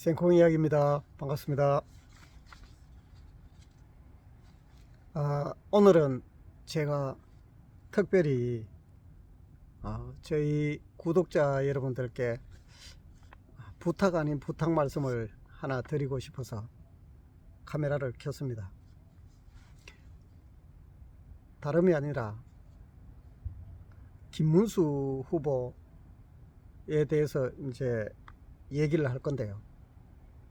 생콩 이야기입니다. 반갑습니다. 오늘은 제가 특별히 저희 구독자 여러분들께 부탁 아닌 부탁 말씀을 하나 드리고 싶어서 카메라를 켰습니다. 다름이 아니라 김문수 후보에 대해서 이제 얘기를 할 건데요.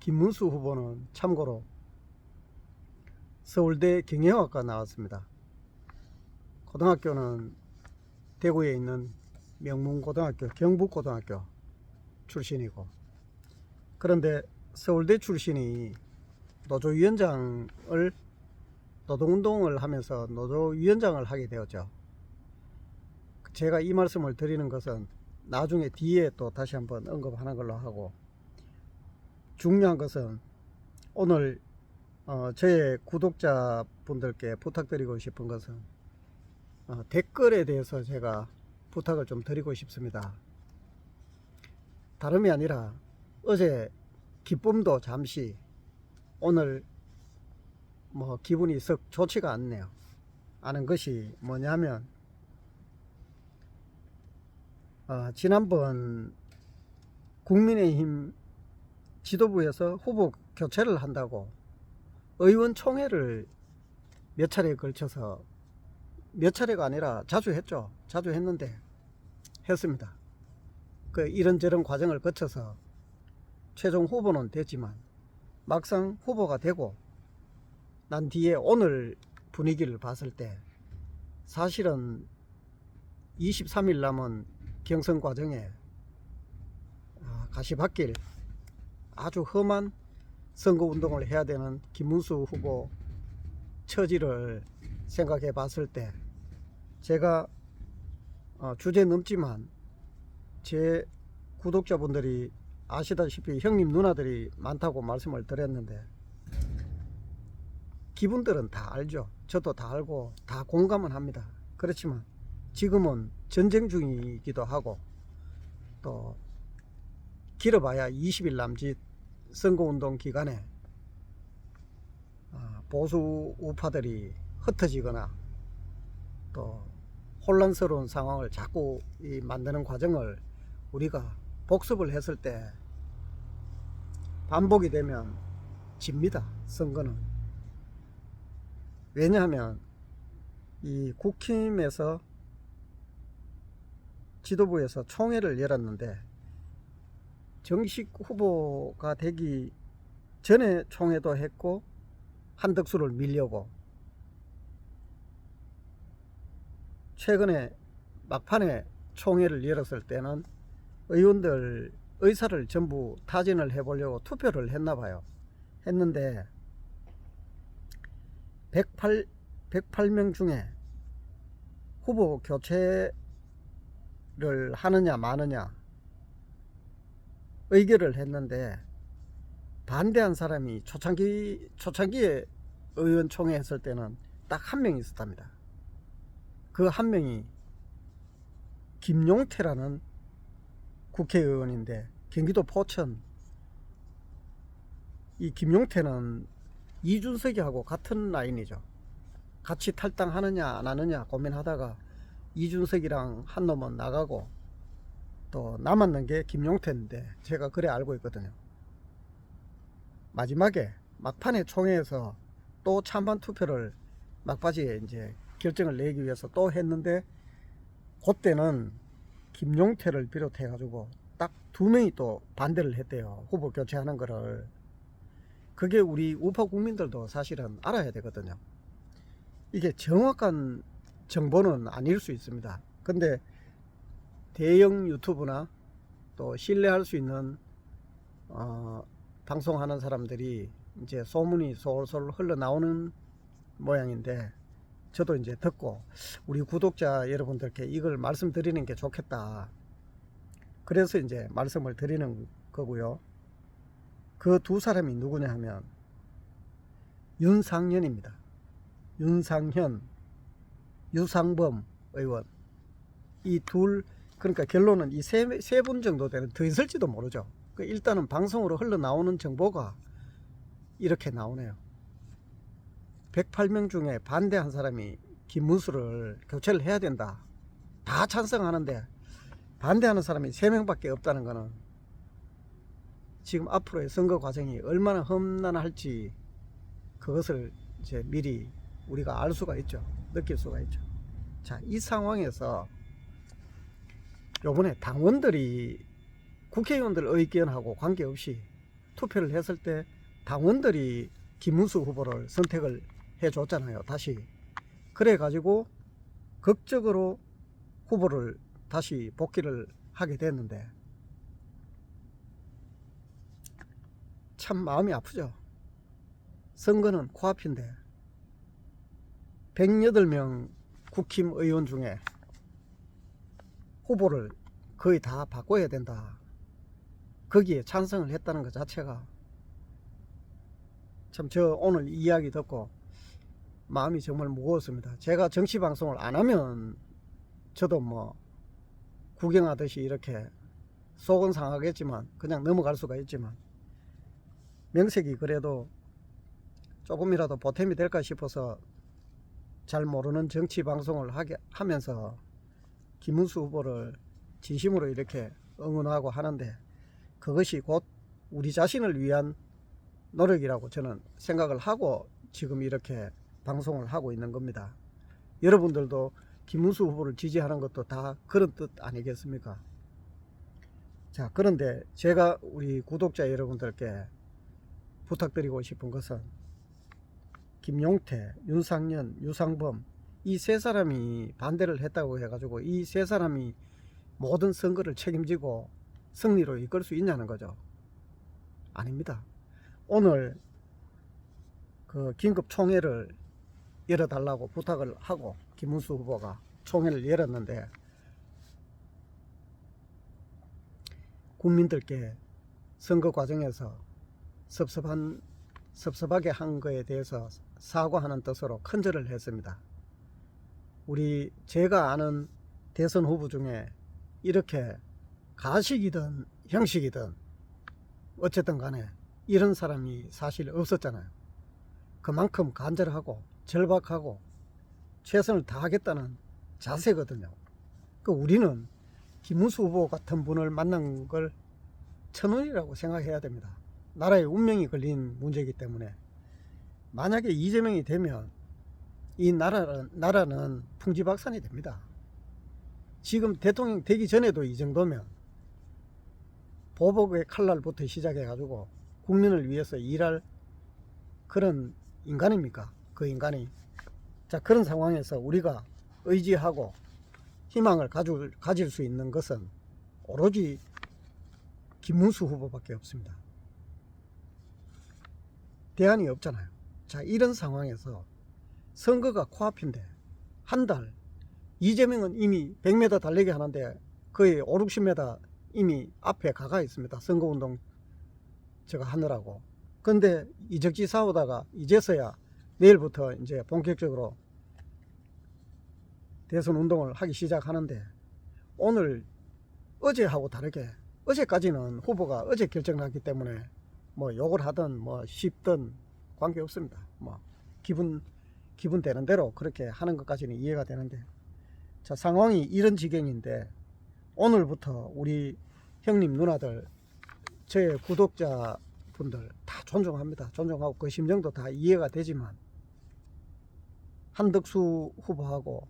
김문수 후보는 참고로 서울대 경영학과 나왔습니다. 고등학교는 대구에 있는 명문고등학교 경북고등학교 출신이고, 그런데 서울대 출신이 노조위원장을 노동운동을 하면서 노조위원장을 하게 되었죠. 제가 이 말씀을 드리는 것은 나중에 뒤에 또 다시 한번 언급하는 걸로 하고, 중요한 것은 오늘 저의 구독자분들께 부탁드리고 싶은 것은 댓글에 대해서 제가 부탁을 좀 드리고 싶습니다. 다름이 아니라 어제 기쁨도 잠시, 오늘 기분이 썩 좋지가 않네요. 아는 것이 뭐냐면 지난번 국민의힘 지도부에서 후보 교체를 한다고 의원총회를 몇 차례에 걸쳐서, 몇 차례가 아니라 자주 했죠. 자주 했는데 했습니다. 그 이런저런 과정을 거쳐서 최종 후보는 됐지만, 막상 후보가 되고 난 뒤에 오늘 분위기를 봤을 때 사실은 23일 남은 경선 과정에 가시밭길 아주 험한 선거운동을 해야 되는 김문수 후보 처지를 생각해 봤을 때, 제가 주제 넘지만 제 구독자분들이 아시다시피 형님 누나들이 많다고 말씀을 드렸는데, 기분들은 다 알죠. 저도 다 알고 다 공감은 합니다. 그렇지만 지금은 전쟁 중이기도 하고, 또 길어봐야 20일 남짓 선거운동 기간에 보수 우파들이 흩어지거나 또 혼란스러운 상황을 자꾸 만드는 과정을 우리가 복습을 했을 때, 반복이 되면 집니다, 선거는. 왜냐하면 이 국힘에서 지도부에서 총회를 열었는데, 정식 후보가 되기 전에 총회도 했고 한덕수를 밀려고, 최근에 막판에 총회를 열었을 때는 의원들 의사를 전부 타진을 해보려고 투표를 했나봐요. 했는데 108명 중에 후보 교체를 하느냐 마느냐 의결을 했는데, 반대한 사람이 초창기에 의원총회 했을 때는 딱 한 명 있었답니다. 그 한 명이 김용태라는 국회의원인데, 경기도 포천. 이 김용태는 이준석이하고 같은 라인이죠. 같이 탈당하느냐 안 하느냐 고민하다가 이준석이랑 한 놈은 나가고 또 남았는 게 김용태인데, 제가 그래 알고 있거든요. 마지막에 막판에 총회에서 또 찬반 투표를 막바지에 이제 결정을 내기 위해서 또 했는데, 그때는 김용태를 비롯해 가지고 딱 두 명이 또 반대를 했대요, 후보 교체하는 거를. 그게 우리 우파 국민들도 사실은 알아야 되거든요. 이게 정확한 정보는 아닐 수 있습니다. 근데 대형 유튜브나 또 신뢰할 수 있는 방송하는 사람들이 이제 소문이 솔솔 흘러나오는 모양인데, 저도 이제 듣고 우리 구독자 여러분들께 이걸 말씀드리는 게 좋겠다, 그래서 이제 말씀을 드리는 거고요. 그 두 사람이 누구냐 하면 윤상현입니다. 윤상현, 유상범 의원, 이 둘, 그러니까 결론은 이 세 분 정도 되는, 더 있을지도 모르죠. 일단은 방송으로 흘러나오는 정보가 이렇게 나오네요. 108명 중에 반대한 사람이 김문수를 교체를 해야 된다. 다 찬성하는데 반대하는 사람이 3명밖에 없다는 것은 지금 앞으로의 선거 과정이 얼마나 험난할지 그것을 이제 미리 우리가 알 수가 있죠. 느낄 수가 있죠. 자, 이 상황에서 요번에 당원들이 국회의원들 의견하고 관계없이 투표를 했을 때 당원들이 김문수 후보를 선택을 해줬잖아요. 다시 그래 가지고 극적으로 후보를 다시 복귀를 하게 됐는데 참 마음이 아프죠. 선거는 코앞인데 108명 국힘의원 중에 후보를 거의 다 바꿔야 된다. 거기에 찬성을 했다는 것 자체가 참 저 오늘 이야기 듣고 마음이 정말 무거웠습니다. 제가 정치방송을 안 하면 저도 뭐 구경하듯이 이렇게 속은 상하겠지만 그냥 넘어갈 수가 있지만 명색이 그래도 조금이라도 보탬이 될까 싶어서 잘 모르는 정치방송을 하면서 김문수 후보를 진심으로 이렇게 응원하고 하는데 그것이 곧 우리 자신을 위한 노력이라고 저는 생각을 하고 지금 이렇게 방송을 하고 있는 겁니다. 여러분들도 김문수 후보를 지지하는 것도 다 그런 뜻 아니겠습니까? 자, 그런데 제가 우리 구독자 여러분들께 부탁드리고 싶은 것은 김용태, 윤상현, 유상범 이 세 사람이 반대를 했다고 해가지고 이 세 사람이 모든 선거를 책임지고 승리로 이끌 수 있냐는 거죠. 아닙니다. 오늘 그 긴급 총회를 열어달라고 부탁을 하고 김문수 후보가 총회를 열었는데 국민들께 선거 과정에서 섭섭하게 한 거에 대해서 사과하는 뜻으로 큰절을 했습니다. 제가 아는 대선 후보 중에 이렇게 가식이든 형식이든 어쨌든 간에 이런 사람이 사실 없었잖아요. 그만큼 간절하고 절박하고 최선을 다하겠다는 자세거든요. 우리는 김문수 후보 같은 분을 만난 걸 천운이라고 생각해야 됩니다. 나라의 운명이 걸린 문제이기 때문에 만약에 이재명이 되면 이 나라는 풍지박산이 됩니다. 지금 대통령 되기 전에도 이 정도면 보복의 칼날부터 시작해 가지고 국민을 위해서 일할 그런 인간입니까? 그 인간이. 자, 그런 상황에서 우리가 의지하고 희망을 가질 수 있는 것은 오로지 김문수 후보밖에 없습니다. 대안이 없잖아요. 자, 이런 상황에서 선거가 코앞인데 한 달, 이재명은 이미 100m 달리기 하는데 거의 5, 60m 이미 앞에 가가 있습니다. 선거운동 제가 하느라고. 근데 이적지 싸우다가 이제서야 내일부터 이제 본격적으로 대선 운동을 하기 시작하는데 오늘 어제하고 다르게 어제까지는 후보가 어제 결정났기 때문에 뭐 욕을 하든 뭐 씹든 관계없습니다. 뭐 기분 되는 대로 그렇게 하는 것까지는 이해가 되는데 자, 상황이 이런 지경인데 오늘부터 우리 형님 누나들 제 구독자분들 다 존중합니다. 존중하고 그 심정도 다 이해가 되지만 한덕수 후보하고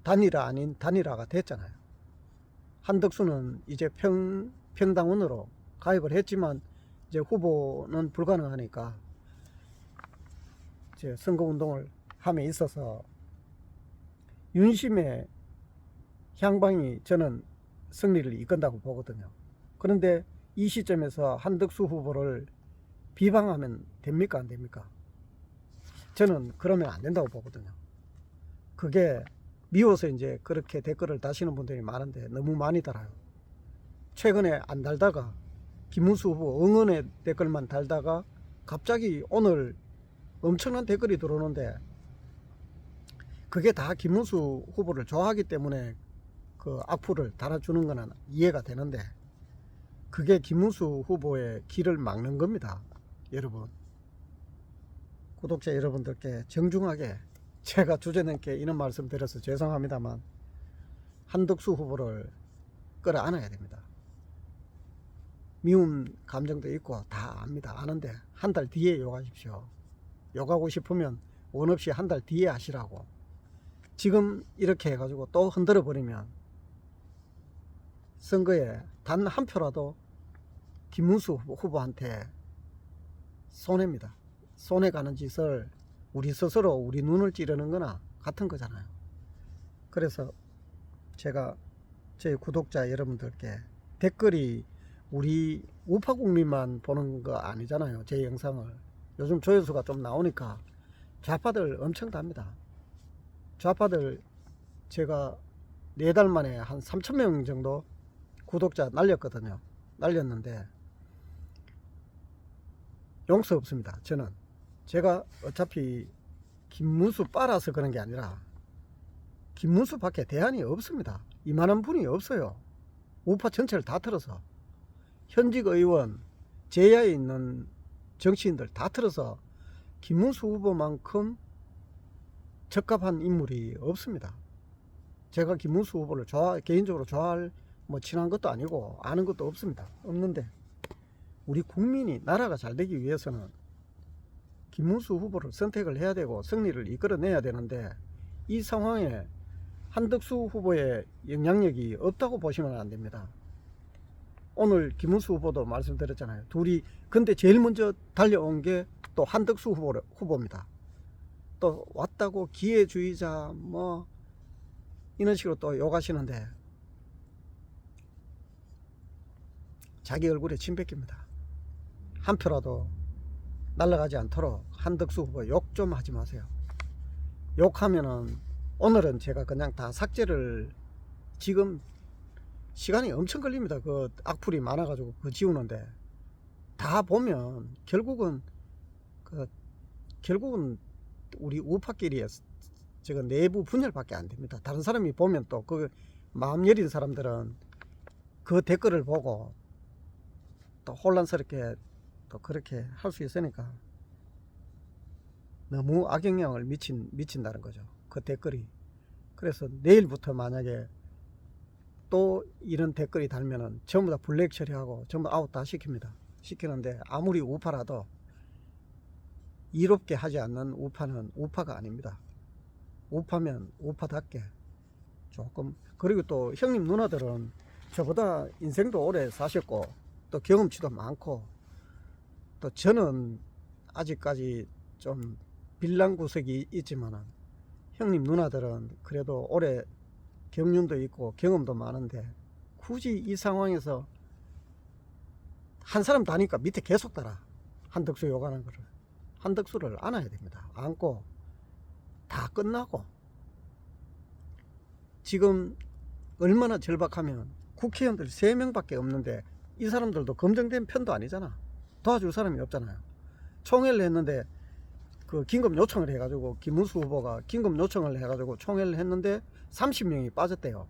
단일화 아닌 단일화가 됐잖아요. 한덕수는 이제 평당원으로 가입을 했지만 이제 후보는 불가능하니까 이제 선거운동을 함에 있어서 윤심의 향방이 저는 승리를 이끈다고 보거든요. 그런데 이 시점에서 한덕수 후보를 비방하면 됩니까? 안 됩니까? 저는 그러면 안 된다고 보거든요. 그게 미워서 이제 그렇게 댓글을 다시는 분들이 많은데 너무 많이 달아요. 최근에 안 달다가 김문수 후보 응원의 댓글만 달다가 갑자기 오늘 엄청난 댓글이 들어오는데 그게 다 김문수 후보를 좋아하기 때문에 그 악플을 달아주는 거는 이해가 되는데 그게 김문수 후보의 길을 막는 겁니다. 여러분, 구독자 여러분들께 정중하게 제가 주제넘게 이런 말씀 드려서 죄송합니다만 한덕수 후보를 끌어안아야 됩니다. 미움 감정도 있고 다 압니다. 아는데 한 달 뒤에 욕하십시오. 욕하고 싶으면 원 없이 한 달 뒤에 하시라고. 지금 이렇게 해가지고 또 흔들어 버리면 선거에 단 한 표라도 김문수 후보한테 손해입니다. 손해 가는 짓을 우리 스스로 우리 눈을 찌르는 거나 같은 거잖아요. 그래서 제가 제 구독자 여러분들께 댓글이 우리 우파 국민만 보는 거 아니잖아요. 제 영상을 요즘 조회수가 좀 나오니까 좌파들 엄청 답니다. 좌파들 제가 4달 만에 한 3,000명 정도 구독자 날렸거든요. 날렸는데 용서 없습니다. 저는 제가 어차피 김문수 빨아서 그런 게 아니라 김문수 밖에 대안이 없습니다. 이만한 분이 없어요. 우파 전체를 다 틀어서 현직 의원 제야에 있는 정치인들 다 틀어서 김문수 후보만큼 적합한 인물이 없습니다. 제가 김문수 후보를 개인적으로 좋아할 친한 것도 아니고 아는 것도 없습니다. 없는데 우리 국민이 나라가 잘 되기 위해서는 김문수 후보를 선택을 해야 되고 승리를 이끌어내야 되는데 이 상황에 한덕수 후보의 영향력이 없다고 보시면 안 됩니다. 오늘 김문수 후보도 말씀드렸잖아요. 둘이 근데 제일 먼저 달려온 게 또 한덕수 후보입니다. 또 왔다고 기회주의자 이런 식으로 또 욕하시는데 자기 얼굴에 침 뱉깁니다. 한 표라도 날아가지 않도록 한덕수 후보 욕 좀 하지 마세요. 욕하면은 오늘은 제가 그냥 다 삭제를 지금 시간이 엄청 걸립니다. 그 악플이 많아가지고 그 지우는데 다 보면 결국은 우리 우파끼리 제가 내부 분열밖에 안 됩니다. 다른 사람이 보면 또 그 마음 여린 사람들은 그 댓글을 보고 또 혼란스럽게 또 그렇게 할 수 있으니까 너무 악영향을 미친다는 거죠. 그 댓글이. 그래서 내일부터 만약에 또 이런 댓글이 달면은 전부 다 블랙 처리하고 전부 아웃 다 시키는데 아무리 우파라도 이롭게 하지 않는 우파는 우파가 아닙니다. 우파면 우파답게 조금. 그리고 또 형님 누나들은 저보다 인생도 오래 사셨고 또 경험치도 많고 또 저는 아직까지 좀 빌랑 구석이 있지만은 형님 누나들은 그래도 오래 경륜도 있고 경험도 많은데 굳이 이 상황에서 한 사람 다니까 밑에 계속 따라 한덕수 욕하는 거를 한덕수를 안아야 됩니다. 안고 다 끝나고 지금 얼마나 절박하면 국회의원들 3명밖에 없는데 이 사람들도 검증된 편도 아니잖아. 도와줄 사람이 없잖아요. 총회를 했는데 그 긴급 요청을 해가지고 김문수 후보가 긴급 요청을 해가지고 총회를 했는데 30명이 빠졌대요.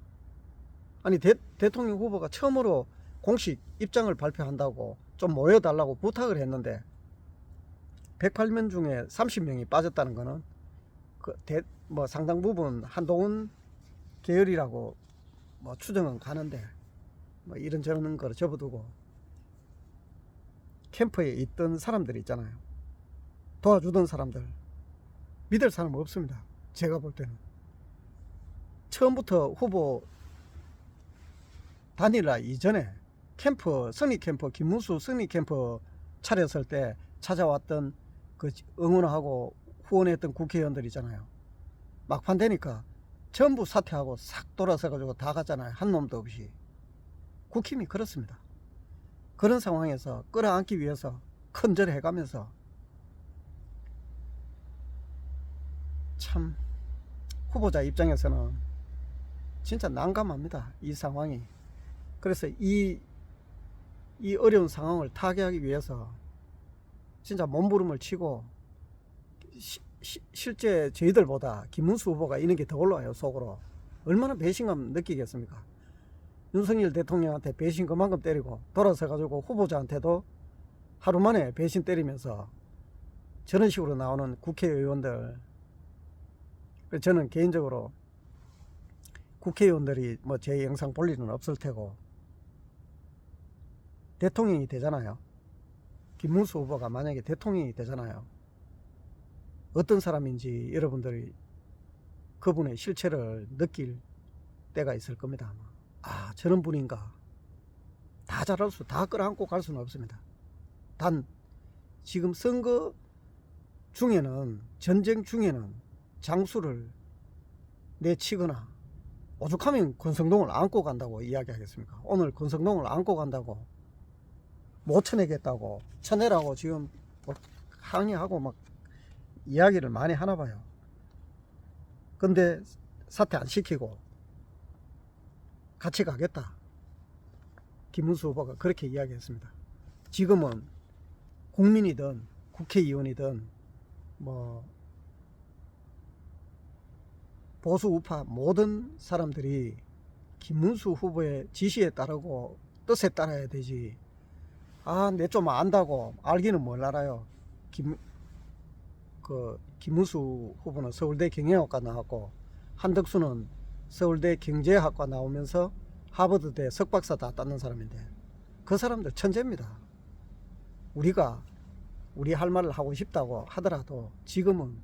아니 대통령 후보가 처음으로 공식 입장을 발표한다고 좀 모여달라고 부탁을 했는데 108명 중에 30명이 빠졌다는 거는 상당 부분 한동훈 계열이라고 추정은 가는데 이런저런 걸 접어두고 캠프에 있던 사람들 있잖아요. 도와주던 사람들 믿을 사람 없습니다. 제가 볼 때는 처음부터 후보 단일화 이전에 승리 캠프 김문수 승리 캠프 차렸을 때 찾아왔던 그 응원하고 후원했던 국회의원들 있잖아요. 막판 되니까 전부 사퇴하고 싹 돌아서 가지고 다 갔잖아요. 한 놈도 없이. 국힘이 그렇습니다. 그런 상황에서 끌어안기 위해서 큰절해 가면서 참 후보자 입장에서는 진짜 난감합니다. 이 상황이. 그래서 이 어려운 상황을 타개하기 위해서 진짜 몸부림을 치고 실제 저희들보다 김문수 후보가 이런 게 더 올라와요. 속으로 얼마나 배신감 느끼겠습니까? 윤석열 대통령한테 배신 그만큼 때리고 돌아서 가지고 후보자한테도 하루 만에 배신 때리면서 저런 식으로 나오는 국회의원들, 저는 개인적으로 국회의원들이 뭐 제 영상 볼 일은 없을 테고 대통령이 되잖아요. 김문수 후보가 만약에 대통령이 되잖아요. 어떤 사람인지 여러분들이 그분의 실체를 느낄 때가 있을 겁니다. 아마. 아, 저런 분인가. 다 끌어안고 갈 수는 없습니다. 단 지금 선거 중에는, 전쟁 중에는 장수를 내치거나 오죽하면 권성동을 안고 간다고 이야기하겠습니까? 오늘 권성동을 안고 간다고 못 쳐내겠다고 쳐내라고 지금 뭐 항의하고 막 이야기를 많이 하나 봐요. 근데 사퇴 안 시키고 같이 가겠다. 김문수 후보가 그렇게 이야기했습니다. 지금은 국민이든 국회의원이든 뭐 보수 우파 모든 사람들이 김문수 후보의 지시에 따르고 뜻에 따라야 되지. 아, 내 좀 안다고 알기는 뭘 알아요. 김문수 후보는 서울대 경영학과 나왔고 한덕수는 서울대 경제학과 나오면서 하버드대 석박사 다 땄는 사람인데 그 사람들 천재입니다. 우리 할 말을 하고 싶다고 하더라도 지금은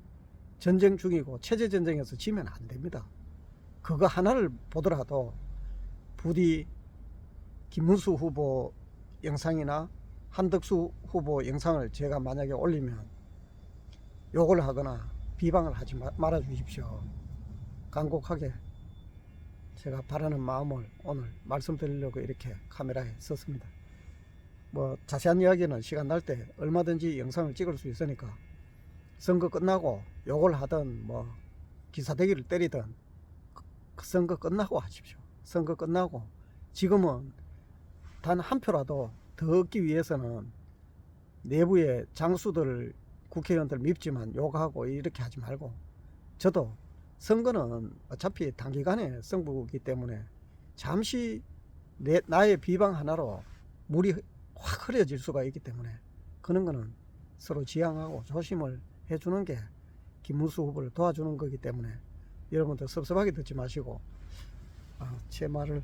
전쟁 중이고 체제전쟁에서 지면 안 됩니다. 그거 하나를 보더라도 부디 김문수 후보 영상이나 한덕수 후보 영상을 제가 만약에 올리면 욕을 하거나 비방을 하지 말아 주십시오. 간곡하게 제가 바라는 마음을 오늘 말씀드리려고 이렇게 카메라에 썼습니다. 뭐 자세한 이야기는 시간 날 때 얼마든지 영상을 찍을 수 있으니까 선거 끝나고 욕을 하든 뭐 기사대기를 때리든 그 선거 끝나고 하십시오. 선거 끝나고 지금은 단 한 표라도 더 얻기 위해서는 내부의 장수들 국회의원들 밉지만 욕하고 이렇게 하지 말고, 저도 선거는 어차피 단기간의 승부이기 때문에 잠시 나의 비방 하나로 물이 확 흐려질 수가 있기 때문에 그런 거는 서로 지양하고 조심을 해주는 게 김문수 후보를 도와주는 거기 때문에 여러분들 섭섭하게 듣지 마시고 제 말을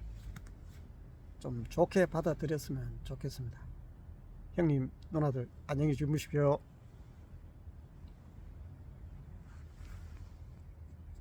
좀 좋게 받아들였으면 좋겠습니다. 형님 누나들 안녕히 주무십시오.